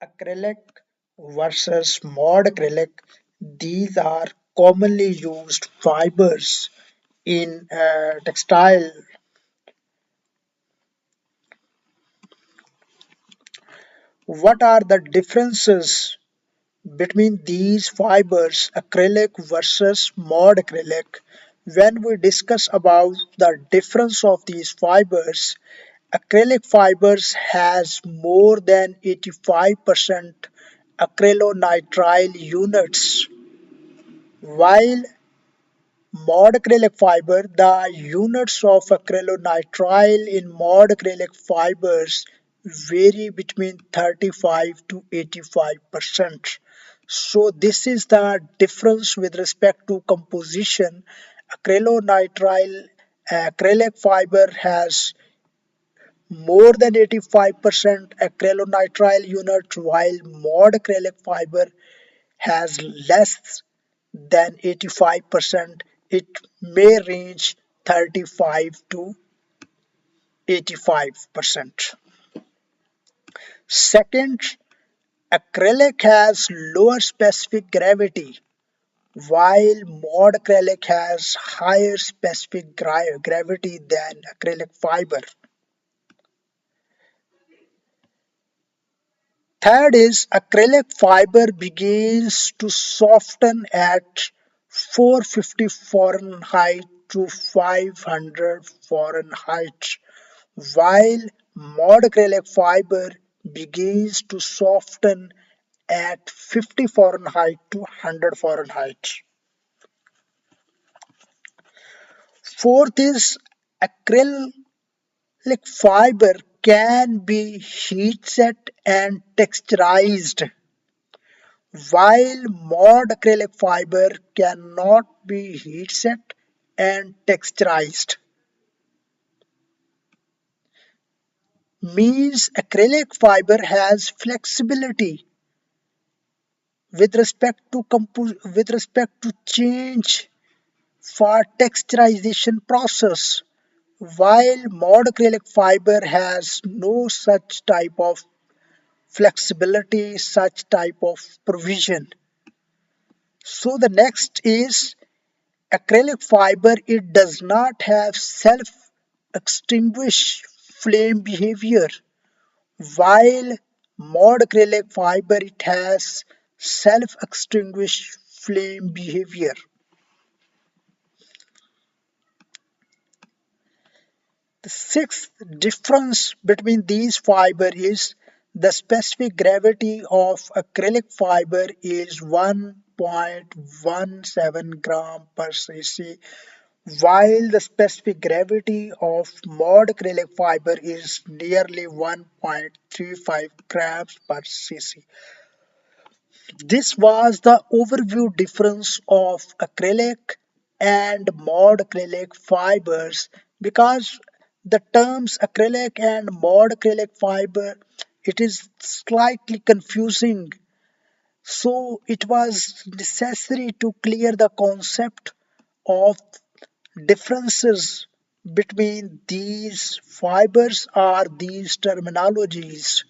Acrylic versus mod acrylic. These are commonly used fibers in textile. What are the differences between these fibers, acrylic versus mod acrylic? When we discuss about the difference of these fibers, acrylic fibers has more than 85% acrylonitrile units, while mod acrylic fiber, the units of acrylonitrile in mod acrylic fibers vary between 35 to 85%. So this is the difference with respect to composition. Acrylonitrile acrylic fiber has more than 85% acrylonitrile units, while mod acrylic fiber has less than 85%. It may range 35 to 85%. Second, acrylic has lower specific gravity, while mod acrylic has higher specific gravity than acrylic fiber. Third is acrylic fiber begins to soften at 450 Fahrenheit to 500 Fahrenheit, while mod acrylic fiber begins to soften at 50 Fahrenheit to 100 Fahrenheit. Fourth is acrylic fiber can be heat set and texturized, while mod acrylic fiber cannot be heat set and texturized. Means acrylic fiber has flexibility with respect to change for texturization process, while mod acrylic fiber has no such type of flexibility, such type of provision. So the next is acrylic fiber. It does not have self extinguish flame behavior, while mod acrylic fiber it has self extinguish flame behavior. The sixth difference between these fiber is the specific gravity of acrylic fiber is 1.17 gram per cc, while the specific gravity of mod acrylic fiber is nearly 1.35 grams per cc. This was the overview difference of acrylic and mod acrylic fibers, because the terms acrylic and mod acrylic fiber, it is slightly confusing. So it was necessary to clear the concept of differences between these fibers or these terminologies.